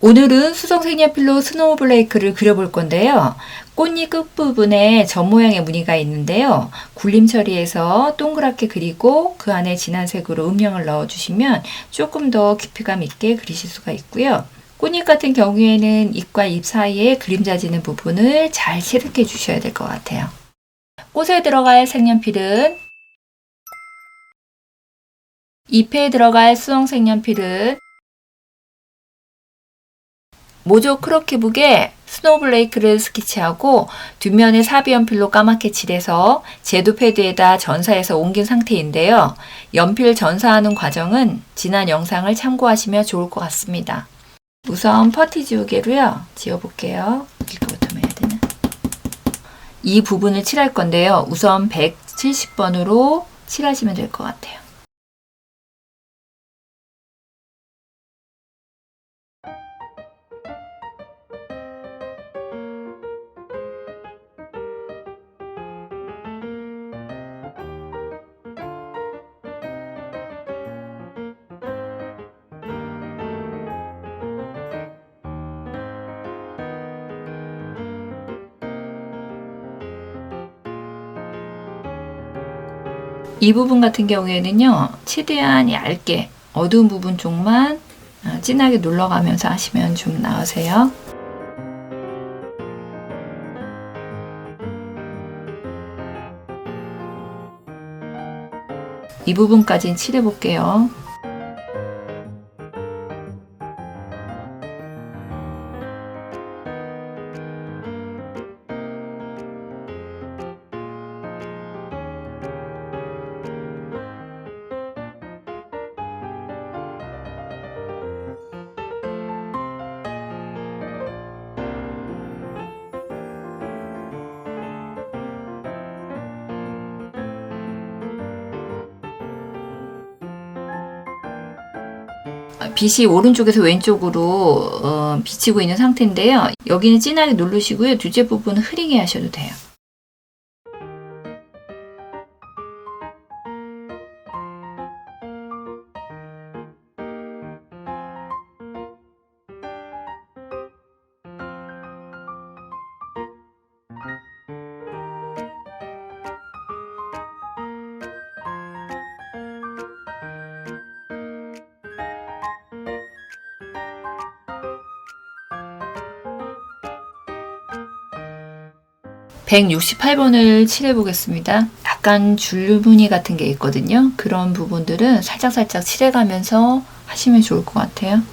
오늘은 수성 색연필로 스노우블레이크를 그려볼 건데요. 꽃잎 끝부분에 점 모양의 무늬가 있는데요. 굴림 처리해서 동그랗게 그리고 그 안에 진한 색으로 음영을 넣어주시면 조금 더 깊이감 있게 그리실 수가 있고요. 꽃잎 같은 경우에는 잎과 잎 사이에 그림자 지는 부분을 잘 체득해 주셔야 될 것 같아요. 꽃에 들어갈 색연필은, 잎에 들어갈 수성 색연필은 모조 크로키북에 스노우블레이크를 스케치하고 뒷면에 사비 연필로 까맣게 칠해서 제도 패드에다 전사해서 옮긴 상태인데요. 연필 전사하는 과정은 지난 영상을 참고하시면 좋을 것 같습니다. 우선 퍼티 지우개로요. 지워볼게요. 이거부터 해야 되나? 이 부분을 칠할 건데요. 우선 170번으로 칠하시면 될 것 같아요. 이 부분 같은 경우에는요, 최대한 얇게 어두운 부분 쪽만 진하게 눌러가면서 하시면 좀 나으세요. 이 부분까지는 칠해 볼게요. 빛이 오른쪽에서 왼쪽으로 비치고 있는 상태인데요. 여기는 진하게 누르시고요. 뒤째 부분은 흐리게 하셔도 돼요. (168번을) 칠해 보겠습니다. 약간 줄무늬 같은 게 있거든요. 그런 부분들은 살짝살짝 칠해가면서 하시면 좋을 것 같아요.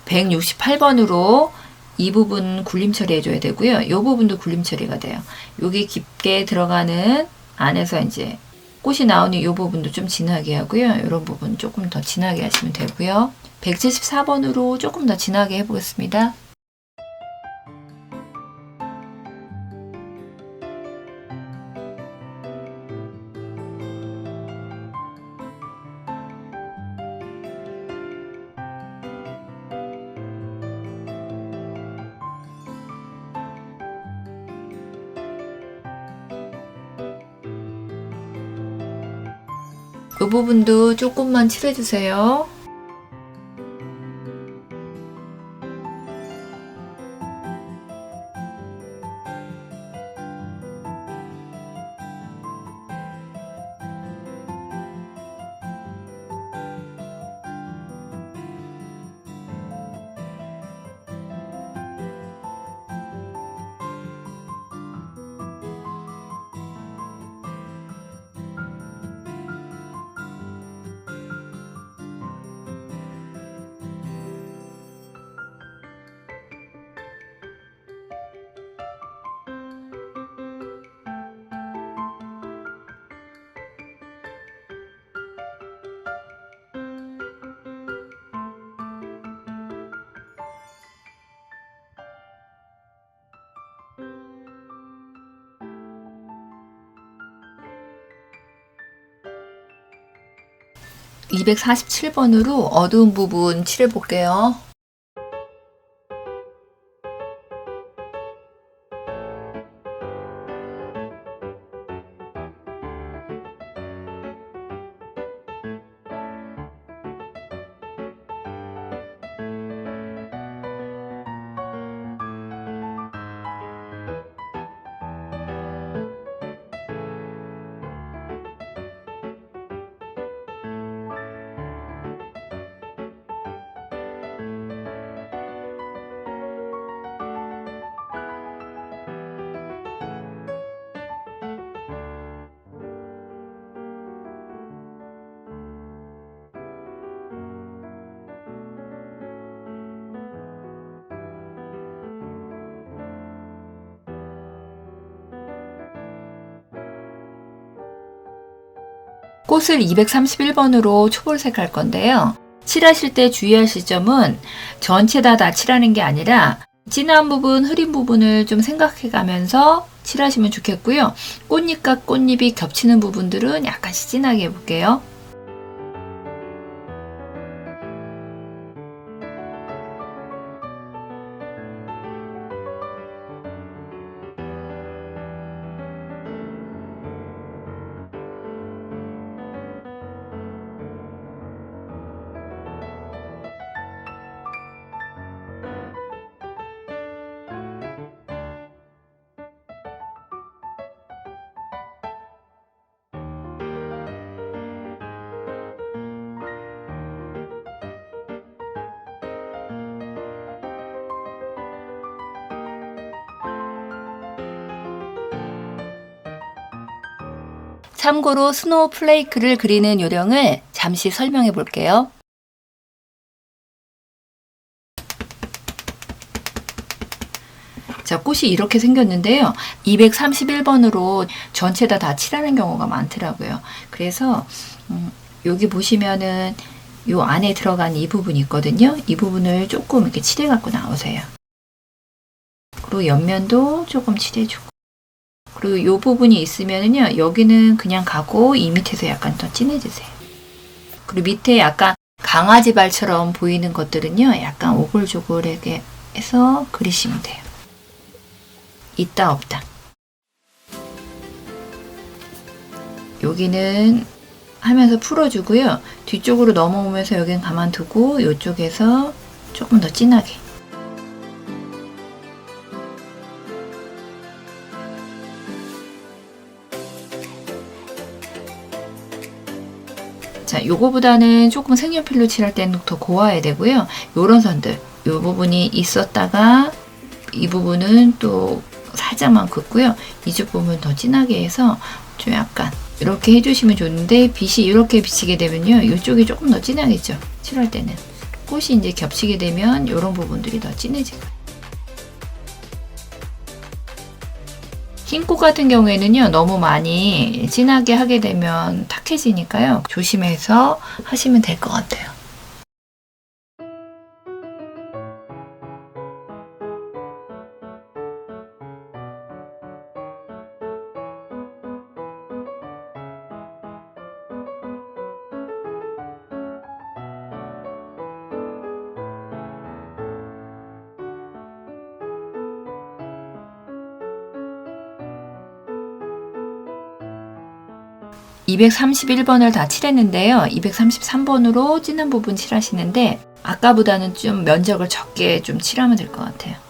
(168번으로) 이 부분 굴림 처리해줘야 되고요. 이 부분도 굴림 처리가 돼요. 여기 깊게 들어가는 안에서 이제 꽃이 나오는 이 부분도 좀 진하게 하고요. 이런 부분 조금 더 진하게 하시면 되고요. (174번으로) 조금 더 진하게 해보겠습니다. 이 부분도 조금만 칠해주세요. 247번으로 어두운 부분 칠해 볼게요. 꽃을 231번으로 초볼색 할 건데요. 칠하실 때 주의하실 점은 전체 다 칠하는 게 아니라 진한 부분, 흐린 부분을 좀 생각해 가면서 칠하시면 좋겠고요. 꽃잎과 꽃잎이 겹치는 부분들은 약간씩 진하게 해볼게요. 참고로 스노우 플레이크를 그리는 요령을 잠시 설명해 볼게요. 자, 꽃이 이렇게 생겼는데요. 231번으로 전체 다 칠하는 경우가 많더라고요. 그래서 여기 보시면은 요 안에 들어간 이 부분이 있거든요. 이 부분을 조금 이렇게 칠해 갖고 나오세요. 그리고 옆면도 조금 칠해주고. 그리고 이 부분이 있으면은요, 여기는 그냥 가고 이 밑에서 약간 더 진해지세요. 그리고 밑에 약간 강아지 발처럼 보이는 것들은요, 약간 오글조글하게 해서 그리시면 돼요. 있다 없다. 여기는 하면서 풀어주고요. 뒤쪽으로 넘어오면서 여기는 가만두고 이쪽에서 조금 더 진하게. 자, 요거보다는 조금 색연필로 칠할 때는 더 고와야 되고요. 요런 선들, 요 부분이 있었다가 이 부분은 또 살짝만 긋고요. 이쪽 부분 더 진하게 해서 좀 약간 이렇게 해주시면 좋은데, 빛이 이렇게 비치게 되면요, 이쪽이 조금 더 진하겠죠. 칠할 때는 꽃이 이제 겹치게 되면 이런 부분들이 더 진해지고요. 흰꽃 같은 경우에는요, 너무 많이 진하게 하게 되면 탁해지니까요, 조심해서 하시면 될 것 같아요. (231번을) 다 칠했는데요. 233번으로 진한 부분 칠하시는데 아까보다는 좀 면적을 적게 좀 칠하면 될 것 같아요.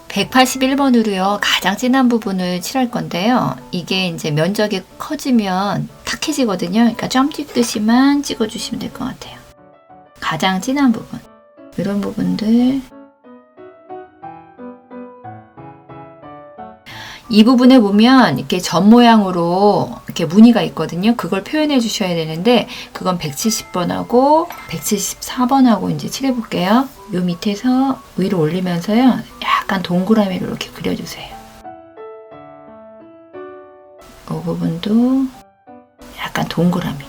(181번으로요) 가장 진한 부분을 칠할 건데요. 이게 이제 면적이 커지면 탁해지거든요. 그러니까 점 찍듯이만 찍어주시면 될 것 같아요. 가장 진한 부분, 이런 부분들. 이 부분에 보면 이렇게 점 모양으로 이렇게 무늬가 있거든요. 그걸 표현해 주셔야 되는데 그건 170번하고 174번하고 이제 칠해 볼게요. 요 밑에서 위로 올리면서요. 약간 동그라미로 이렇게 그려주세요. 이 부분도 약간 동그라미.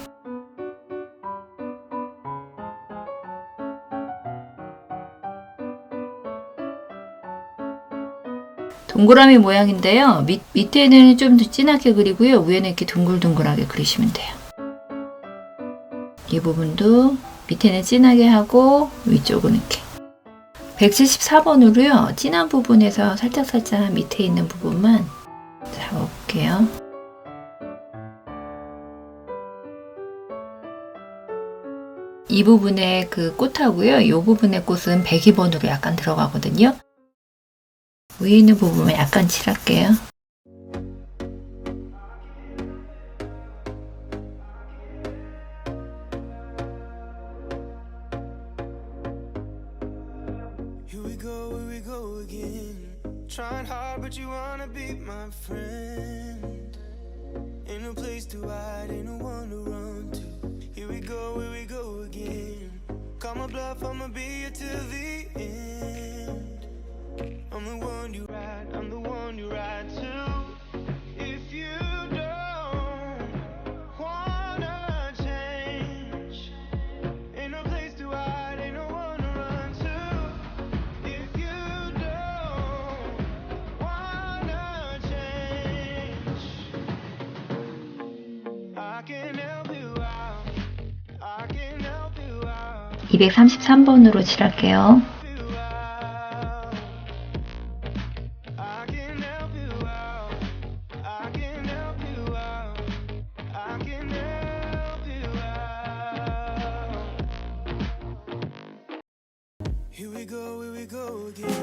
동그라미 모양인데요. 밑에는 좀 더 진하게 그리고요. 위에는 이렇게 둥글둥글하게 그리시면 돼요. 이 부분도 밑에는 진하게 하고 위쪽은 이렇게. 174번으로요. 진한 부분에서 살짝살짝 밑에 있는 부분만 잡아볼게요. 이 부분에 그 꽃하고요. 이 부분의 꽃은 102번으로 약간 들어가거든요. 위에 있는 부분만 약간 칠할게요. Here we go again. Trying hard, but you wanna be my friend. Ain't no place to hide, ain't no one to run to. Here we go again. Call my bluff, I'ma be here till the end. I'm the one you ride, I'm the one you ride to. If you don't wanna change, ain't no place to hide, ain't no one to run to. If you don't wanna change, I can help you out, I can help you out. 233번으로 칠할게요. Here we go again.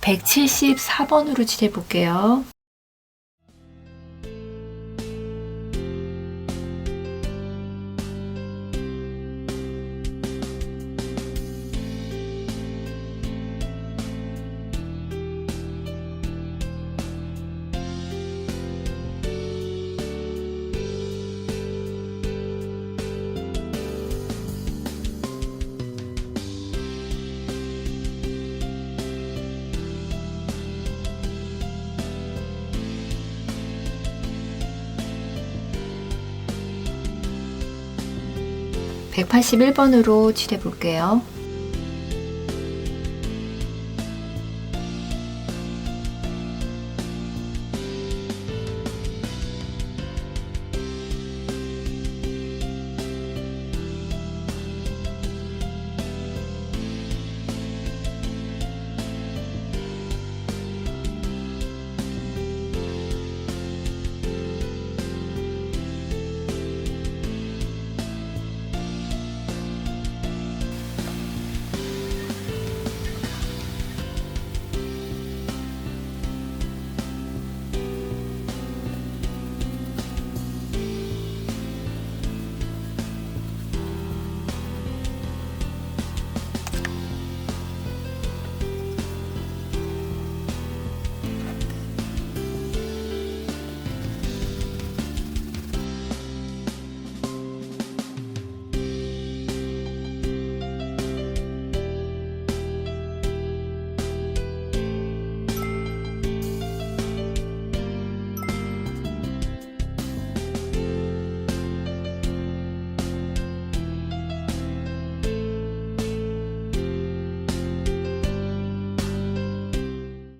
백 174번으로 칠해볼게요. (181번으로) 칠해볼게요.